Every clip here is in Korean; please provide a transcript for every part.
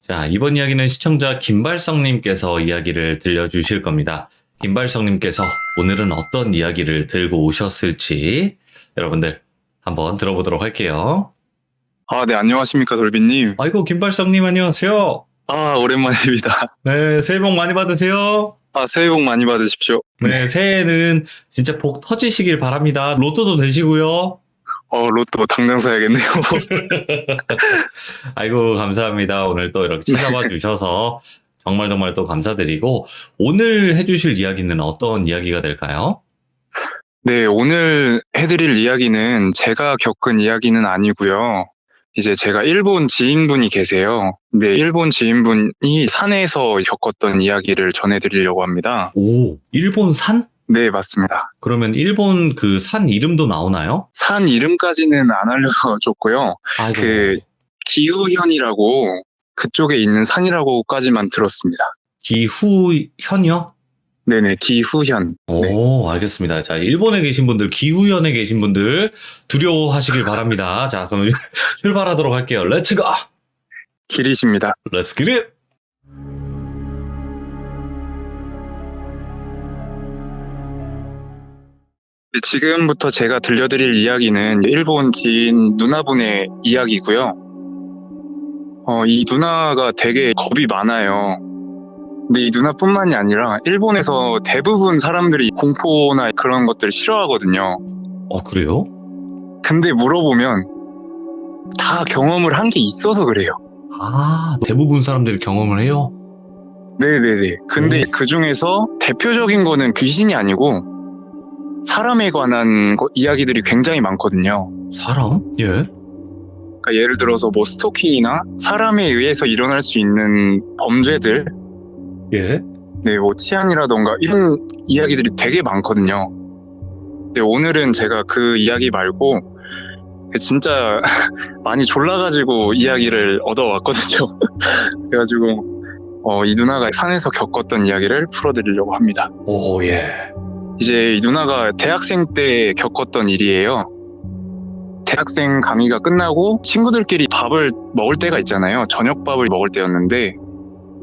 자, 이번 이야기는 시청자 김발성님께서 이야기를 들려주실 겁니다. 김발성님께서 오늘은 어떤 이야기를 들고 오셨을지 여러분들 한번 들어보도록 할게요. 네, 안녕하십니까, 돌비님. 아이고, 김발성님 안녕하세요. 오랜만입니다. 네, 새해 복 많이 받으세요. 새해 복 많이 받으십시오. 네, 새해는 진짜 복 터지시길 바랍니다. 로또도 되시고요. 로또 당장 사야겠네요. 아이고, 감사합니다. 오늘 또 이렇게 찾아와 주셔서 정말 또 감사드리고, 오늘 해주실 이야기는 어떤 이야기가 될까요? 네, 오늘 해드릴 이야기는 제가 겪은 이야기는 아니고요. 이제 제가 일본 지인분이 계세요. 근데 일본 지인분이 산에서 겪었던 이야기를 전해드리려고 합니다. 오, 일본 산? 네, 맞습니다. 그러면 일본 그 산 이름도 나오나요? 산 이름까지는 안 알려줬고요. 아이고. 기후현이라고 그쪽에 있는 산이라고까지만 들었습니다. 기후현이요? 네네, 기후현. 오, 알겠습니다. 자, 일본에 계신 분들, 기후현에 계신 분들 두려워하시길 바랍니다. 자, 그럼 출발하도록 할게요. 렛츠 고! 길이십니다. 렛츠 기릿! 지금부터 제가 들려드릴 이야기는 일본 지인 누나분의 이야기고요. 이 누나가 되게 겁이 많아요. 근데 이 누나뿐만이 아니라 일본에서 대부분 사람들이 공포나 그런 것들 싫어하거든요. 그래요? 근데 물어보면 다 경험을 한 게 있어서 그래요. 대부분 사람들이 경험을 해요? 네네네. 근데 그 중에서 대표적인 거는 귀신이 아니고 사람에 관한 이야기들이 굉장히 많거든요. 사람? 예. 그러니까 예를 들어서 뭐 스토킹이나 사람에 의해서 일어날 수 있는 범죄들, 예. 네, 뭐 치안이라던가 이런 이야기들이 되게 많거든요. 근데 오늘은 제가 그 이야기 말고 진짜 많이 졸라가지고 이야기를 얻어왔거든요. 그래가지고 이 누나가 산에서 겪었던 이야기를 풀어드리려고 합니다. 오, 예. 이제 이 누나가 대학생 때 겪었던 일이에요. 대학생 강의가 끝나고 친구들끼리 밥을 먹을 때가 있잖아요. 저녁밥을 먹을 때였는데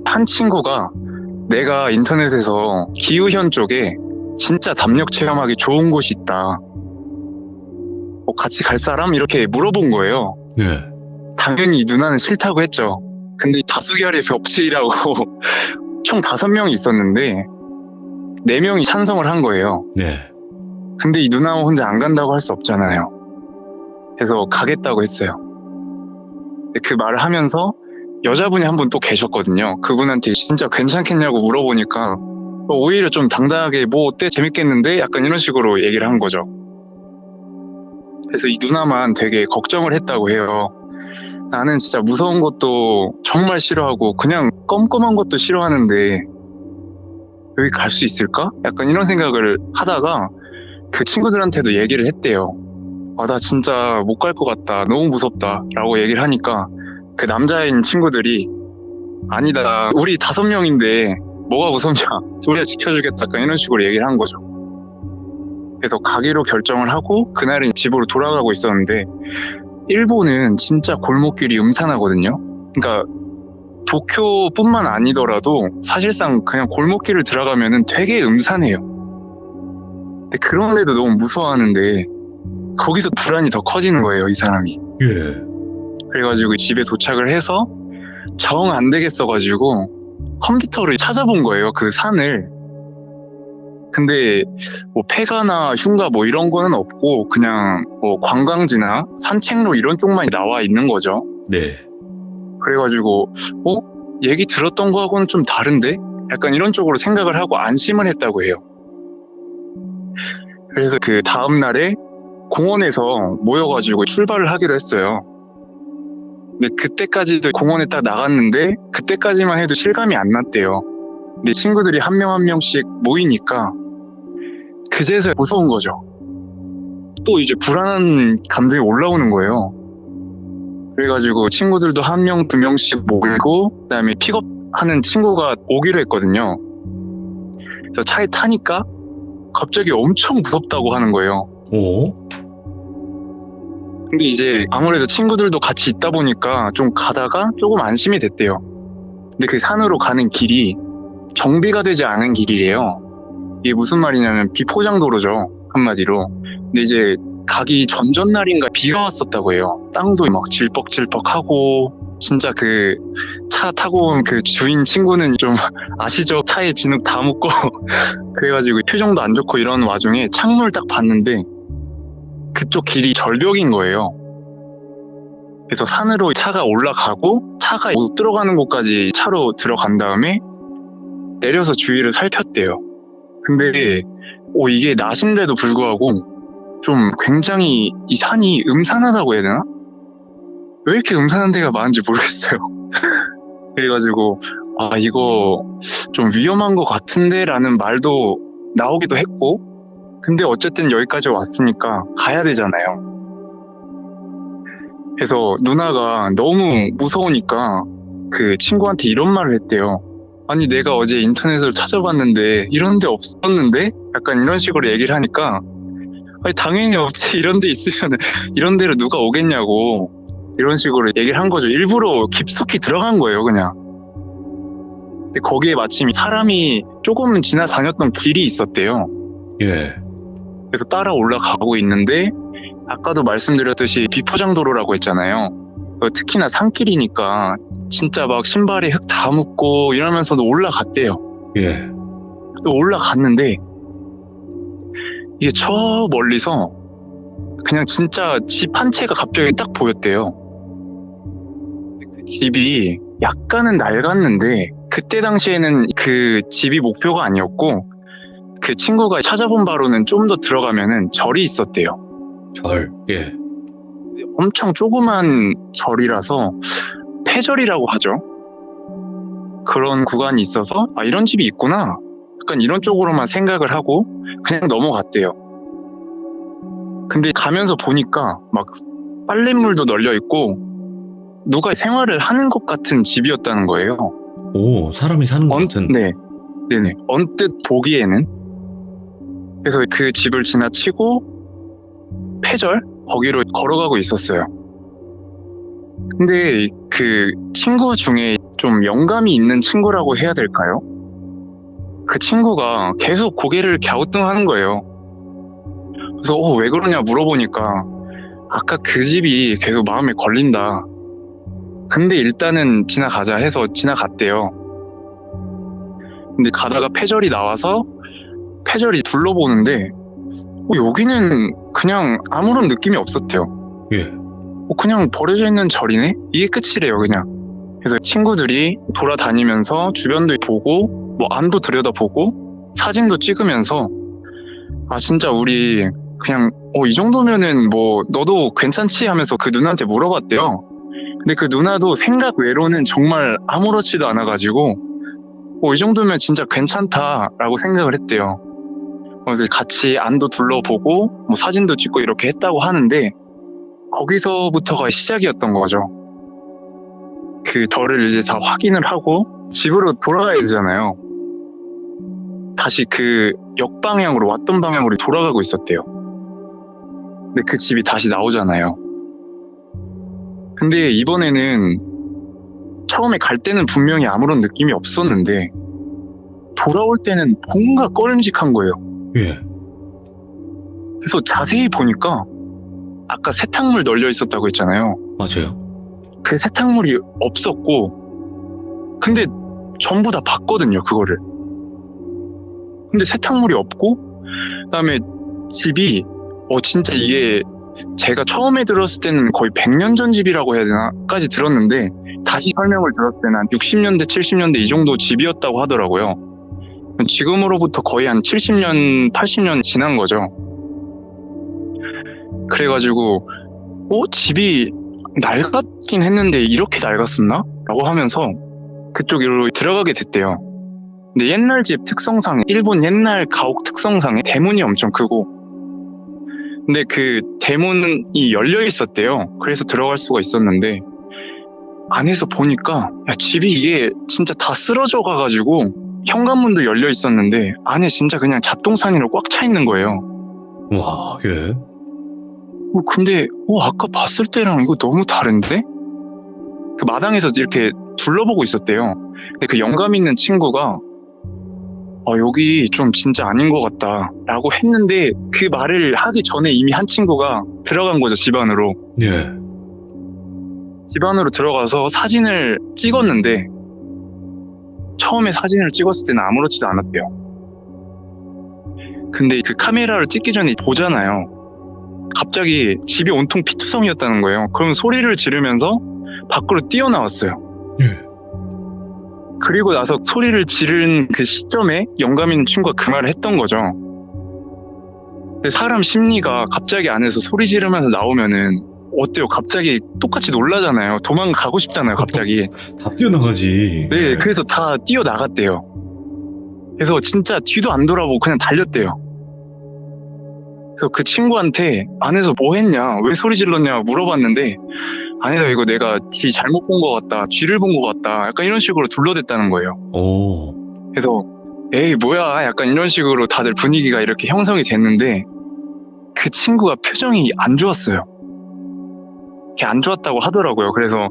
한 친구가 내가 인터넷에서 기후현 쪽에 진짜 담력 체험하기 좋은 곳이 있다. 같이 갈 사람? 이렇게 물어본 거예요. 네. 당연히 이 누나는 싫다고 했죠. 근데 다수결의 벽치라고 총 5명이 있었는데 4명이 찬성을 한 거예요. 네. 근데 이 누나 혼자 안 간다고 할 수 없잖아요. 그래서 가겠다고 했어요. 그 말을 하면서 여자분이 한 분 또 계셨거든요. 그분한테 진짜 괜찮겠냐고 물어보니까 오히려 좀 당당하게 뭐 어때? 재밌겠는데? 약간 이런 식으로 얘기를 한 거죠. 그래서 이 누나만 되게 걱정을 했다고 해요. 나는 진짜 무서운 것도 정말 싫어하고 그냥 껌껌한 것도 싫어하는데 여기 갈 수 있을까? 약간 이런 생각을 하다가 그 친구들한테도 얘기를 했대요. 나 진짜 못 갈 것 같다. 너무 무섭다. 라고 얘기를 하니까 그 남자인 친구들이 아니다. 우리 5명인데 뭐가 무섭냐. 우리가 지켜주겠다. 약간 이런 식으로 얘기를 한 거죠. 그래서 가기로 결정을 하고 그날은 집으로 돌아가고 있었는데 일본은 진짜 골목길이 음산하거든요. 그러니까 도쿄뿐만 아니더라도 사실상 그냥 골목길을 들어가면은 되게 음산해요. 근데 그런데도 너무 무서워하는데 거기서 불안이 더 커지는 거예요, 이 사람이. 예. 그래가지고 집에 도착을 해서 정 안 되겠어가지고 컴퓨터를 찾아본 거예요, 그 산을. 근데 뭐 폐가나 흉가 뭐 이런 거는 없고 그냥 뭐 관광지나 산책로 이런 쪽만 나와 있는 거죠. 네. 그래가지고 얘기 들었던 거하고는 좀 다른데? 약간 이런 쪽으로 생각을 하고 안심을 했다고 해요. 그래서 그 다음날에 공원에서 모여가지고 출발을 하기로 했어요. 근데 그때까지도 공원에 딱 나갔는데 그때까지만 해도 실감이 안 났대요. 근데 친구들이 한 명 한 명씩 모이니까 그제서야 무서운 거죠. 또 이제 불안한 감정이 올라오는 거예요. 그래가지고 친구들도 1명, 2명씩 모이고 그다음에 픽업하는 친구가 오기로 했거든요. 그래서 차에 타니까 갑자기 엄청 무섭다고 하는 거예요. 오? 근데 이제 아무래도 친구들도 같이 있다 보니까 좀 가다가 조금 안심이 됐대요. 근데 그 산으로 가는 길이 정비가 되지 않은 길이래요. 이게 무슨 말이냐면 비포장도로죠, 한마디로. 근데 이제 가기 전전날인가 비가 왔었다고 해요. 땅도 막 질퍽질퍽하고, 진짜 그 차 타고 온 그 주인 친구는 좀 아시죠? 차에 진흙 다 묻고 그래가지고 표정도 안 좋고 이런 와중에 창문을 딱 봤는데 그쪽 길이 절벽인 거예요. 그래서 산으로 차가 올라가고 차가 못 들어가는 곳까지 차로 들어간 다음에 내려서 주위를 살폈대요. 근데 이게 낮인데도 불구하고 좀 굉장히 이 산이 음산하다고 해야 되나? 왜 이렇게 음산한 데가 많은지 모르겠어요. 그래가지고 이거 좀 위험한 것 같은데 라는 말도 나오기도 했고, 근데 어쨌든 여기까지 왔으니까 가야 되잖아요. 그래서 누나가 너무 무서우니까 그 친구한테 이런 말을 했대요. 아니 내가 어제 인터넷을 찾아봤는데 이런 데 없었는데? 약간 이런 식으로 얘기를 하니까 아니 당연히 없지, 이런 데 있으면 이런 데로 누가 오겠냐고 이런 식으로 얘기를 한 거죠. 일부러 깊숙이 들어간 거예요, 그냥. 근데 거기에 마침 사람이 조금 지나다녔던 길이 있었대요. 예. 그래서 따라 올라가고 있는데 아까도 말씀드렸듯이 비포장도로라고 했잖아요. 특히나 산길이니까 진짜 막 신발에 흙 다 묻고 이러면서도 올라갔대요. 예. 또 올라갔는데 이게 저 멀리서 그냥 진짜 집 한 채가 갑자기 딱 보였대요. 그 집이 약간은 낡았는데 그때 당시에는 그 집이 목표가 아니었고, 그 친구가 찾아본 바로는 좀 더 들어가면은 절이 있었대요. 절. 예. 엄청 조그만 절이라서 폐절이라고 하죠. 그런 구간이 있어서 이런 집이 있구나, 약간 이런 쪽으로만 생각을 하고 그냥 넘어갔대요. 근데 가면서 보니까 막 빨랫물도 널려 있고 누가 생활을 하는 것 같은 집이었다는 거예요. 오, 사람이 사는 것 같은. 네네. 언뜻 보기에는. 그래서 그 집을 지나치고 폐절? 거기로 걸어가고 있었어요. 근데 그 친구 중에 좀 영감이 있는 친구라고 해야 될까요? 그 친구가 계속 고개를 갸우뚱하는 거예요. 그래서 왜 그러냐 물어보니까 아까 그 집이 계속 마음에 걸린다. 근데 일단은 지나가자 해서 지나갔대요. 근데 가다가 폐절이 나와서 폐절이 둘러보는데 여기는 그냥 아무런 느낌이 없었대요. 예. 그냥 버려져 있는 절이네? 이게 끝이래요, 그냥. 그래서 친구들이 돌아다니면서 주변도 보고 안도 들여다보고 사진도 찍으면서 진짜 우리 그냥 이 정도면은 너도 괜찮지? 하면서 그 누나한테 물어봤대요. 근데 그 누나도 생각 외로는 정말 아무렇지도 않아가지고 이 정도면 진짜 괜찮다라고 생각을 했대요. 그래서 같이 안도 둘러보고 사진도 찍고 이렇게 했다고 하는데, 거기서부터가 시작이었던 거죠. 그 절을 이제 다 확인을 하고 집으로 돌아가야 되잖아요. 다시 그 역방향으로 왔던 방향으로 돌아가고 있었대요. 근데 그 집이 다시 나오잖아요. 근데 이번에는 처음에 갈 때는 분명히 아무런 느낌이 없었는데 돌아올 때는 뭔가 꺼림직한 거예요. 예. 그래서 자세히 보니까 아까 세탁물 널려 있었다고 했잖아요. 맞아요. 그 세탁물이 없었고, 근데 전부 다 봤거든요, 그거를. 근데 세탁물이 없고, 그다음에 집이 진짜 이게 제가 처음에 들었을 때는 거의 100년 전 집이라고 해야 되나까지 들었는데, 다시 설명을 들었을 때는 한 60년대, 70년대 이 정도 집이었다고 하더라고요. 지금으로부터 거의 한 70년, 80년 지난 거죠. 그래가지고 집이 낡았긴 했는데 이렇게 낡았었나? 라고 하면서 그쪽으로 들어가게 됐대요. 근데 옛날 집 특성상, 일본 옛날 가옥 특성상에 대문이 엄청 크고, 근데 그 대문이 열려 있었대요. 그래서 들어갈 수가 있었는데 안에서 보니까 집이 이게 진짜 다 쓰러져 가가지고 현관문도 열려 있었는데 안에 진짜 그냥 잡동사니로 꽉 차 있는 거예요. 와, 예. 근데 아까 봤을 때랑 이거 너무 다른데? 그 마당에서 이렇게 둘러보고 있었대요. 근데 그 영감 있는 친구가 여기 좀 진짜 아닌 것 같다 라고 했는데 그 말을 하기 전에 이미 한 친구가 들어간 거죠, 집 안으로. 예. 집 안으로 들어가서 사진을 찍었는데 처음에 사진을 찍었을 때는 아무렇지도 않았대요. 근데 그 카메라를 찍기 전에 보잖아요. 갑자기 집이 온통 피투성이었다는 거예요. 그럼 소리를 지르면서 밖으로 뛰어나왔어요. 예. 그리고 나서 소리를 지른 그 시점에 영감 있는 친구가 그 말을 했던 거죠. 근데 사람 심리가 갑자기 안에서 소리 지르면서 나오면은 어때요? 갑자기 똑같이 놀라잖아요. 도망가고 싶잖아요, 갑자기. 다 뛰어나가지. 네, 그래서 다 뛰어나갔대요. 그래서 진짜 뒤도 안 돌아보고 그냥 달렸대요. 그래서 그 친구한테 안에서 뭐 했냐, 왜 소리 질렀냐 물어봤는데 안에서 이거 내가 뒤 잘못 본 것 같다, 뒤를 본 것 같다, 약간 이런 식으로 둘러댔다는 거예요. 오. 그래서 에이 뭐야, 약간 이런 식으로 다들 분위기가 이렇게 형성이 됐는데 그 친구가 표정이 안 좋았어요. 이렇게 안 좋았다고 하더라고요. 그래서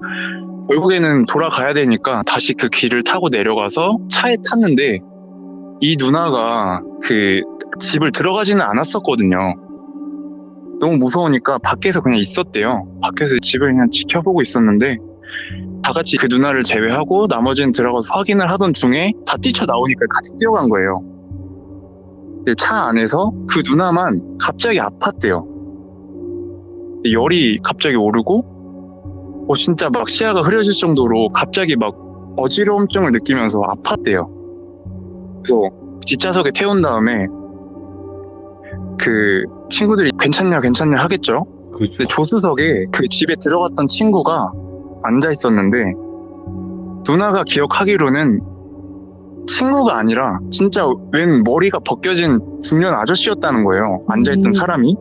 결국에는 돌아가야 되니까 다시 그 길을 타고 내려가서 차에 탔는데 이 누나가 그 집을 들어가지는 않았었거든요. 너무 무서우니까 밖에서 그냥 있었대요. 밖에서 집을 그냥 지켜보고 있었는데 다 같이 그 누나를 제외하고 나머지는 들어가서 확인을 하던 중에 다 뛰쳐나오니까 같이 뛰어간 거예요. 근데 차 안에서 그 누나만 갑자기 아팠대요. 열이 갑자기 오르고 진짜 막 시야가 흐려질 정도로 갑자기 막 어지러움증을 느끼면서 아팠대요. 그래서 뒷좌석에 태운 다음에 그 친구들이 괜찮냐 하겠죠. 그렇죠. 근데 조수석에 그 집에 들어갔던 친구가 앉아 있었는데 누나가 기억하기로는 친구가 아니라 진짜 웬 머리가 벗겨진 중년 아저씨였다는 거예요. 앉아있던 사람이.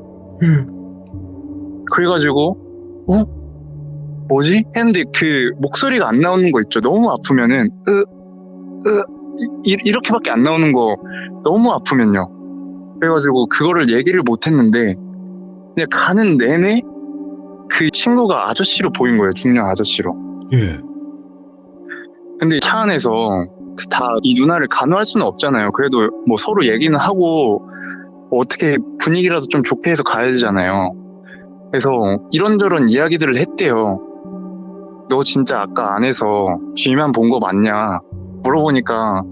그래가지고 뭐지? 했는데 그 목소리가 안 나오는 거 있죠. 너무 아프면은 이렇게밖에 안 나오는 거 너무 아프면요. 그래가지고 그거를 얘기를 못 했는데 그냥 가는 내내 그 친구가 아저씨로 보인 거예요. 중년 아저씨로. 예. 근데 차 안에서 다 이 누나를 간호할 수는 없잖아요. 그래도 뭐 서로 얘기는 하고 뭐 어떻게 분위기라도 좀 좋게 해서 가야 되잖아요. 그래서 이런저런 이야기들을 했대요. 너 진짜 아까 안에서 쥐만 본 거 맞냐 물어보니까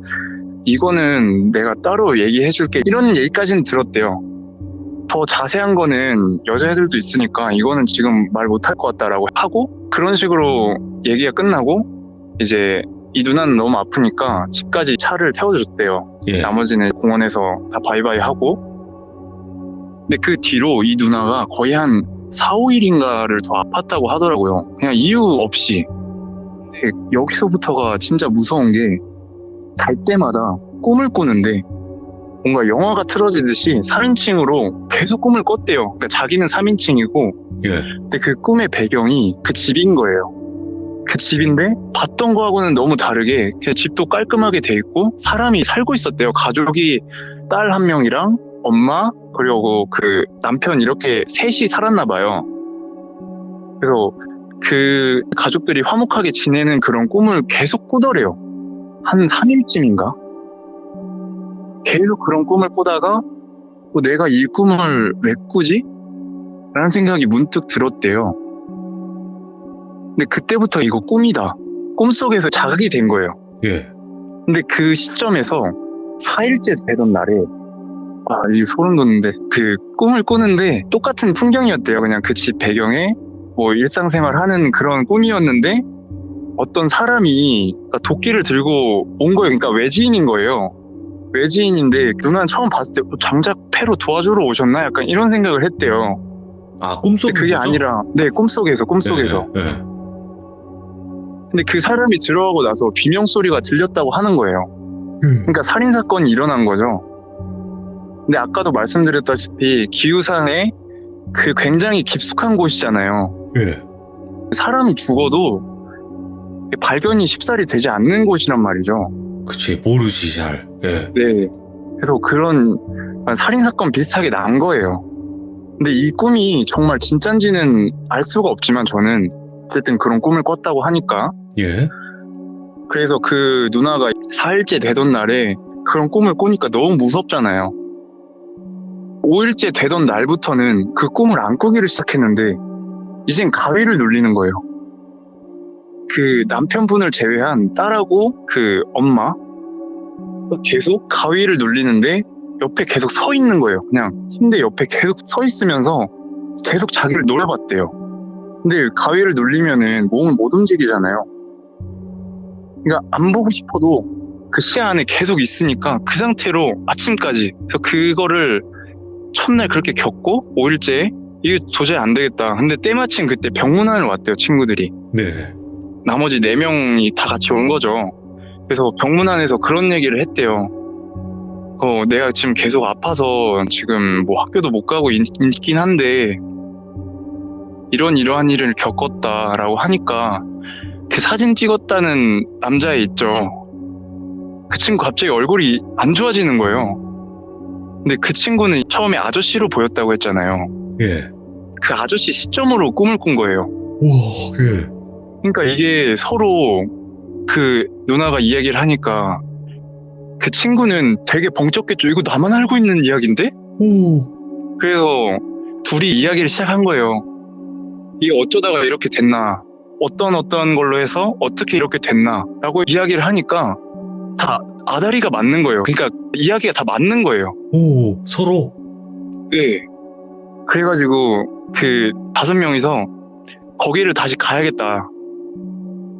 이거는 내가 따로 얘기해 줄게, 이런 얘기까지는 들었대요. 더 자세한 거는 여자애들도 있으니까 이거는 지금 말 못할 것 같다라고 하고, 그런 식으로 얘기가 끝나고 이제 이 누나는 너무 아프니까 집까지 차를 태워줬대요. 예. 나머지는 공원에서 다 바이바이 하고. 근데 그 뒤로 이 누나가 거의 한 4, 5일인가를 더 아팠다고 하더라고요. 그냥 이유 없이. 근데 여기서부터가 진짜 무서운 게 잘 때마다 꿈을 꾸는데 뭔가 영화가 틀어지듯이 3인칭으로 계속 꿈을 꿨대요. 그러니까 자기는 3인칭이고 예. 근데 그 꿈의 배경이 그 집인 거예요. 그 집인데 봤던 거하고는 너무 다르게 그냥 집도 깔끔하게 돼 있고 사람이 살고 있었대요. 가족이 딸 한 명이랑 엄마 그리고 그 남편 이렇게 셋이 살았나 봐요. 그래서 그 가족들이 화목하게 지내는 그런 꿈을 계속 꾸더래요. 한 3일쯤인가? 계속 그런 꿈을 꾸다가 내가 이 꿈을 왜 꾸지? 라는 생각이 문득 들었대요. 근데 그때부터 이거 꿈이다. 꿈속에서 자각이 된 거예요. 예. 근데 그 시점에서 4일째 되던 날에 이거 소름 돋는데 그 꿈을 꾸는데 똑같은 풍경이었대요. 그냥 그 집 배경에 뭐 일상생활 하는 그런 꿈이었는데 어떤 사람이 도끼를 들고 온 거예요. 그러니까 외지인인 거예요. 외지인인데 누나는 처음 봤을 때 장작 패로 도와주러 오셨나? 약간 이런 생각을 했대요. 아, 꿈속에 그게 아니라 꿈속에서. 예. 예. 근데 그 사람이 들어가고 나서 비명소리가 들렸다고 하는 거예요. 그러니까 살인사건이 일어난 거죠. 근데 아까도 말씀드렸다시피 기우산에 그 굉장히 깊숙한 곳이잖아요. 예. 사람이 죽어도 발견이 쉽사리 되지 않는 곳이란 말이죠. 그치, 모르지 잘. 예. 네. 그래서 그런 살인사건 비슷하게 난 거예요. 근데 이 꿈이 정말 진짠지는 알 수가 없지만 저는 어쨌든 그런 꿈을 꿨다고 하니까 예. 그래서 그 누나가 4일째 되던 날에 그런 꿈을 꾸니까 너무 무섭잖아요. 5일째 되던 날부터는 그 꿈을 안 꾸기를 시작했는데 이젠 가위를 눌리는 거예요. 그 남편분을 제외한 딸하고 그 엄마 계속 가위를 눌리는데 옆에 계속 서 있는 거예요. 그냥 침대 옆에 계속 서 있으면서 계속 자기를 노려봤대요. 근데 가위를 눌리면은 몸을 못 움직이잖아요. 그러니까 안 보고 싶어도 그 시야 안에 계속 있으니까 그 상태로 아침까지. 그래서 그거를 첫날 그렇게 겪고 5일째 이게 도저히 안 되겠다. 근데 때마침 그때 병문안을 왔대요, 친구들이. 네. 나머지 4명이 다 같이 온 거죠. 그래서 병문안에서 그런 얘기를 했대요. 내가 지금 계속 아파서 지금 뭐 학교도 못 가고 있긴 한데 이러한 일을 겪었다라고 하니까 그 사진 찍었다는 남자애 있죠. 그 친구 갑자기 얼굴이 안 좋아지는 거예요. 근데 그 친구는 처음에 아저씨로 보였다고 했잖아요. 예. 그 아저씨 시점으로 꿈을 꾼 거예요. 우와, 예. 그러니까 이게 서로 그 누나가 이야기를 하니까 그 친구는 되게 벙쪘겠죠. 이거 나만 알고 있는 이야기인데? 오. 그래서 둘이 이야기를 시작한 거예요. 이게 어쩌다가 이렇게 됐나? 어떤 걸로 해서 어떻게 이렇게 됐나? 라고 이야기를 하니까 다 아다리가 맞는 거예요. 그러니까 이야기가 다 맞는 거예요. 오, 서로? 네. 그래가지고 그 5명이서 거기를 다시 가야겠다.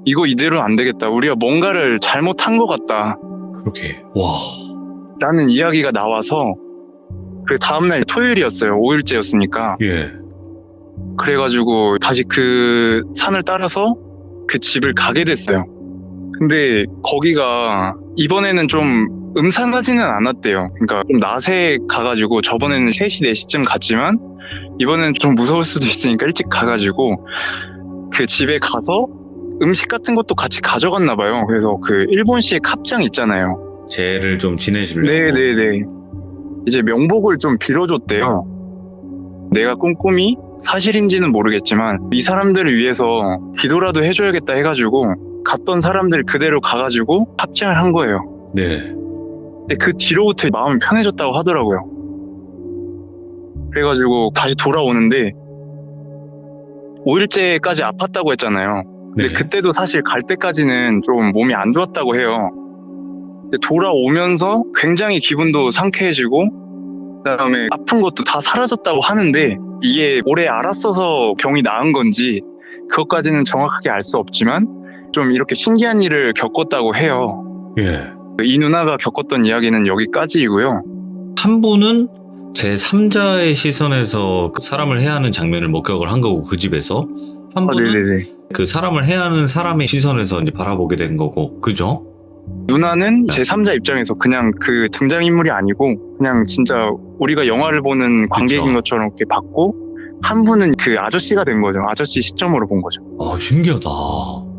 이거 이대로 안 되겠다. 우리가 뭔가를 잘못한 것 같다. 그렇게. 와. 라는 이야기가 나와서 그 다음날 토요일이었어요. 5일째였으니까. 예. 그래가지고 다시 그 산을 따라서 그 집을 가게 됐어요. 근데 거기가 이번에는 좀 음산하지는 않았대요. 그러니까 좀 낮에 가가지고 저번에는 3시, 4시쯤 갔지만 이번에는 좀 무서울 수도 있으니까 일찍 가가지고 그 집에 가서 음식 같은 것도 같이 가져갔나 봐요. 그래서 그 일본식 합장 있잖아요. 죄를 좀 지내주려고. 네네네. 이제 명복을 좀 빌어줬대요. 내가 꾼 꿈이 사실인지는 모르겠지만 이 사람들을 위해서 기도라도 해줘야겠다 해가지고 갔던 사람들 그대로 가가지고 합장을 한 거예요. 네. 근데 그 뒤로부터 마음이 편해졌다고 하더라고요. 그래가지고 다시 돌아오는데 5일째까지 아팠다고 했잖아요. 근데 네. 그때도 사실 갈 때까지는 좀 몸이 안 좋았다고 해요. 근데 돌아오면서 굉장히 기분도 상쾌해지고 그다음에 아픈 것도 다 사라졌다고 하는데 이게 오래 알았어서 병이 나은 건지 그것까지는 정확하게 알 수 없지만 좀 이렇게 신기한 일을 겪었다고 해요. 예. 이 누나가 겪었던 이야기는 여기까지이고요. 한 분은 제3자의 시선에서 그 사람을 해하는 장면을 목격을 한 거고 그 집에서 한 분은 네네네. 그 사람을 해하는 사람의 시선에서 이제 바라보게 된 거고 그죠? 누나는 제3자 입장에서 그냥 그 등장인물이 아니고 그냥 진짜 우리가 영화를 보는 관객인 그쵸. 것처럼 이렇게 봤고 한 분은 그 아저씨가 된 거죠. 아저씨 시점으로 본 거죠. 아 신기하다.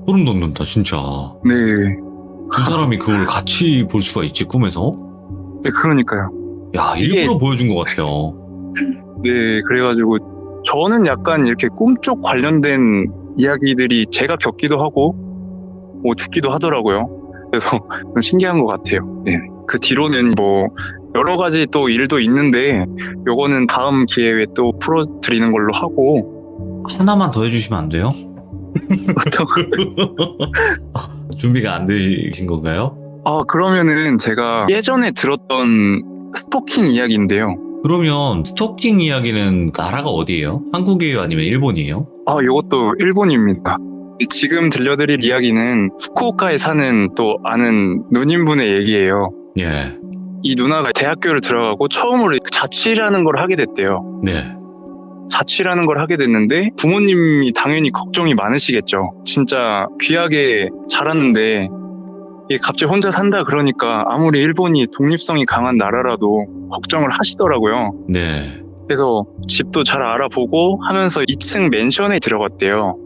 소름 돋는다 진짜. 네. 두 사람이 그걸 같이 볼 수가 있지 꿈에서? 네, 그러니까요. 야 일부러 보여준 것 같아요. 네, 그래가지고 저는 약간 이렇게 꿈 쪽 관련된 이야기들이 제가 겪기도 하고 뭐 듣기도 하더라고요. 그래서 좀 신기한 것 같아요. 네. 그 뒤로는 뭐 여러 가지 또 일도 있는데 요거는 다음 기회에 또 풀어드리는 걸로 하고 하나만 더 해주시면 안 돼요? 준비가 안 되신 건가요? 그러면은 제가 예전에 들었던 스토킹 이야기인데요. 그러면 스토킹 이야기는 나라가 어디예요? 한국이에요? 아니면 일본이에요? 요것도 일본입니다. 지금 들려드릴 이야기는 후쿠오카에 사는 또 아는 누님분의 얘기예요. 예. 이 누나가 대학교를 들어가고 처음으로 자취라는 걸 하게 됐대요. 네. 자취라는 걸 하게 됐는데 부모님이 당연히 걱정이 많으시겠죠. 진짜 귀하게 자랐는데 이게 갑자기 혼자 산다 그러니까 아무리 일본이 독립성이 강한 나라라도 걱정을 하시더라고요. 네. 그래서 집도 잘 알아보고 하면서 2층 맨션에 들어갔대요.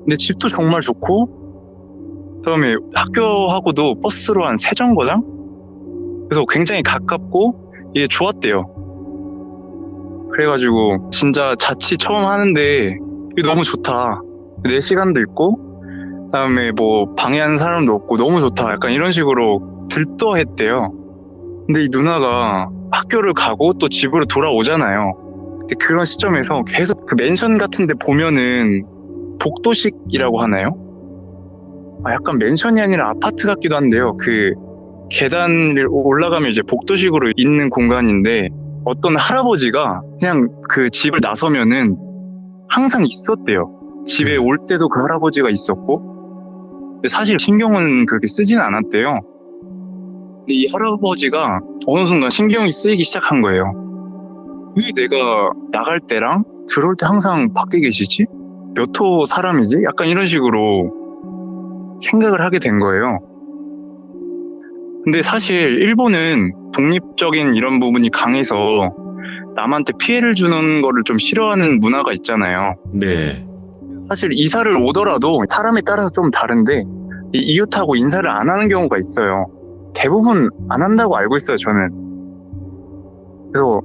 근데 집도 정말 좋고 그다음에 학교하고도 버스로 한 3정거장? 그래서 굉장히 가깝고 이게 좋았대요. 그래가지고 진짜 자취 처음 하는데 이게 너무 좋다. 내 시간도 있고 그다음에 뭐 방해하는 사람도 없고 너무 좋다. 약간 이런 식으로 들떠했대요. 근데 이 누나가 학교를 가고 또 집으로 돌아오잖아요. 근데 그런 시점에서 계속 그 맨션 같은 데 보면은 복도식이라고 하나요? 약간 맨션이 아니라 아파트 같기도 한데요. 그 계단을 올라가면 이제 복도식으로 있는 공간인데 어떤 할아버지가 그냥 그 집을 나서면은 항상 있었대요. 집에 올 때도 그 할아버지가 있었고, 근데 사실 신경은 그렇게 쓰진 않았대요. 근데 이 할아버지가 어느 순간 신경이 쓰이기 시작한 거예요. 왜 내가 나갈 때랑 들어올 때 항상 밖에 계시지? 몇 호 사람이지? 약간 이런 식으로 생각을 하게 된 거예요. 근데 사실 일본은 독립적인 이런 부분이 강해서 남한테 피해를 주는 거를 좀 싫어하는 문화가 있잖아요. 네. 사실 이사를 오더라도 사람에 따라서 좀 다른데 이 이웃하고 인사를 안 하는 경우가 있어요. 대부분 안 한다고 알고 있어요, 저는. 그래서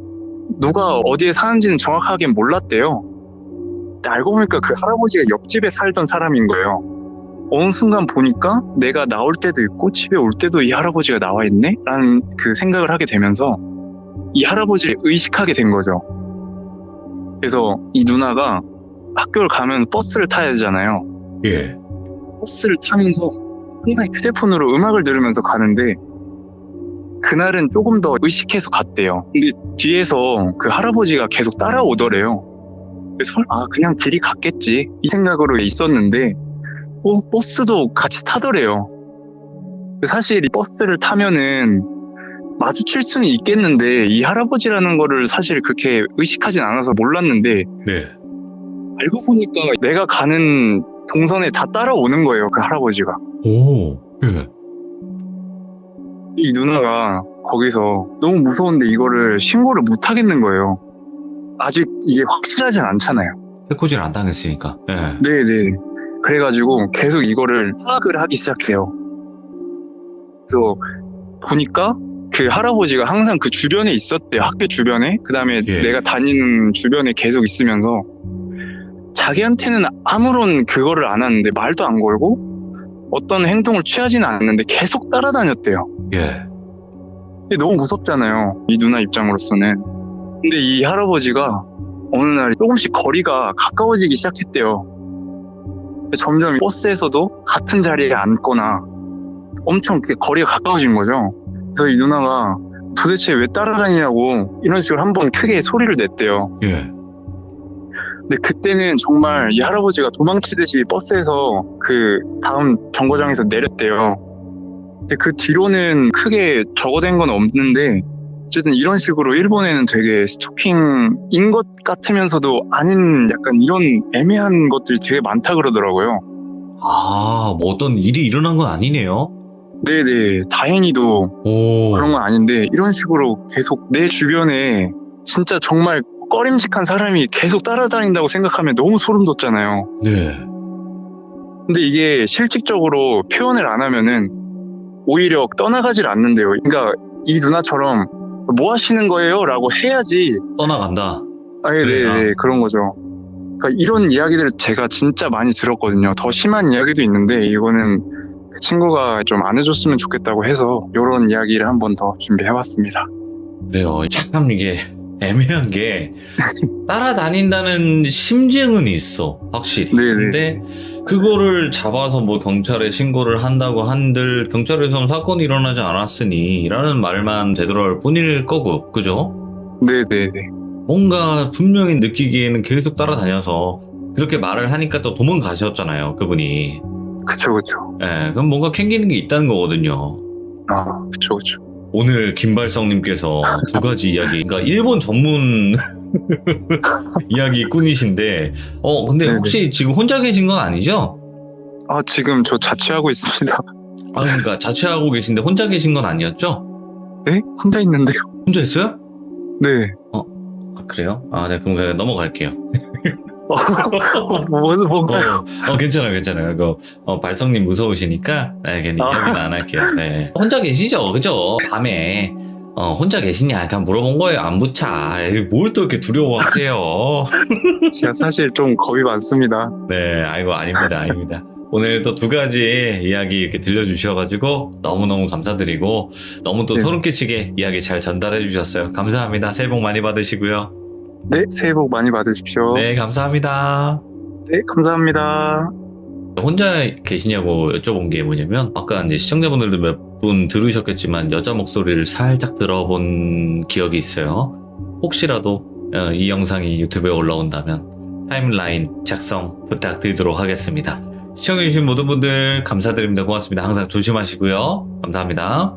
누가 어디에 사는지는 정확하게 몰랐대요. 근데 알고 보니까 그 할아버지가 옆집에 살던 사람인 거예요. 어느 순간 보니까 내가 나올 때도 있고 집에 올 때도 이 할아버지가 나와 있네? 라는 그 생각을 하게 되면서 이 할아버지를 의식하게 된 거죠. 그래서 이 누나가 학교를 가면 버스를 타야 되잖아요. 예. 버스를 타면서 항상 휴대폰으로 음악을 들으면서 가는데 그날은 조금 더 의식해서 갔대요. 근데 뒤에서 그 할아버지가 계속 따라오더래요. 그래서 그냥 길이 갔겠지 이 생각으로 있었는데 버스도 같이 타더래요. 사실 이 버스를 타면은 마주칠 수는 있겠는데 이 할아버지라는 거를 사실 그렇게 의식하진 않아서 몰랐는데 네. 알고 보니까 내가 가는 동선에 다 따라오는 거예요, 그 할아버지가. 오. 예. 이 누나가 거기서 너무 무서운데 이거를 신고를 못 하겠는 거예요. 아직 이게 확실하진 않잖아요. 해코지를 안 당했으니까. 예. 네네. 그래가지고 계속 이거를 파악을 하기 시작해요. 그래서 보니까 그 할아버지가 항상 그 주변에 있었대요. 학교 주변에. 그 다음에 예. 내가 다니는 주변에 계속 있으면서 자기한테는 아무런 그거를 안 하는데 말도 안 걸고 어떤 행동을 취하지는 않았는데 계속 따라다녔대요. 예. 근데 너무 무섭잖아요. 이 누나 입장으로서는. 근데 이 할아버지가 어느 날 조금씩 거리가 가까워지기 시작했대요. 점점 버스에서도 같은 자리에 앉거나 엄청 거리가 가까워진 거죠. 그래서 이 누나가 도대체 왜 따라다니냐고 이런 식으로 한번 크게 소리를 냈대요. 예. 근데 그때는 정말 이 할아버지가 도망치듯이 버스에서 그 다음 정거장에서 내렸대요. 근데 그 뒤로는 크게 적어된 건 없는데 어쨌든 이런 식으로 일본에는 되게 스토킹인 것 같으면서도 아닌 약간 이런 애매한 것들이 되게 많다 그러더라고요. 뭐 어떤 일이 일어난 건 아니네요. 네네, 다행히도 오. 그런 건 아닌데 이런 식으로 계속 내 주변에 진짜 정말 꺼림칙한 사람이 계속 따라다닌다고 생각하면 너무 소름 돋잖아요. 네. 근데 이게 실질적으로 표현을 안 하면은 오히려 떠나가질 않는데요. 그러니까 이 누나처럼 뭐 하시는 거예요? 라고 해야지. 떠나간다. 네네, 그런 거죠. 그러니까 이런 이야기들을 제가 진짜 많이 들었거든요. 더 심한 이야기도 있는데 이거는 그 친구가 좀 안 해줬으면 좋겠다고 해서 이런 이야기를 한 번 더 준비해봤습니다. 그래요. 참 이게 애매한 게 따라다닌다는 심증은 있어. 확실히. 네네. 근데 그거를 잡아서 뭐 경찰에 신고를 한다고 한들 경찰에서는 사건이 일어나지 않았으니 라는 말만 되돌아올 뿐일 거고, 그죠? 네네네. 뭔가 분명히 느끼기에는 계속 따라다녀서 그렇게 말을 하니까 또 도망가셨잖아요, 그분이. 그쵸. 그럼 뭔가 캥기는 게 있다는 거거든요. 그쵸. 오늘 김발성님께서 두 가지 이야기, 그러니까 일본 전문 이야기꾼이신데, 근데 네네. 혹시 지금 혼자 계신 건 아니죠? 지금 저 자취하고 있습니다. 그러니까 자취하고 계신데 혼자 계신 건 아니었죠? 네? 혼자 있는데요? 혼자 있어요? 네. 그래요? 네, 그럼 그냥 넘어갈게요. 뭔가요? 괜찮아요. 발성님 무서우시니까, 괜히 이야기는 안 할게요. 네. 혼자 계시죠? 그죠? 밤에, 혼자 계시냐? 그냥 물어본 거예요. 안 붙자. 뭘 또 이렇게 두려워하세요? 제가 사실 좀 겁이 많습니다. 네, 아닙니다. 오늘도 두 가지 이야기 이렇게 들려주셔가지고 너무너무 감사드리고 너무 또 네. 소름 끼치게 이야기 잘 전달해 주셨어요. 감사합니다. 새해 복 많이 받으시고요. 네, 새해 복 많이 받으십시오. 네, 감사합니다. 네, 감사합니다. 혼자 계시냐고 여쭤본 게 뭐냐면 아까 이제 시청자분들도 몇 분 들으셨겠지만 여자 목소리를 살짝 들어본 기억이 있어요. 혹시라도 이 영상이 유튜브에 올라온다면 타임라인 작성 부탁드리도록 하겠습니다. 시청해주신 모든 분들 감사드립니다. 고맙습니다. 항상 조심하시고요. 감사합니다.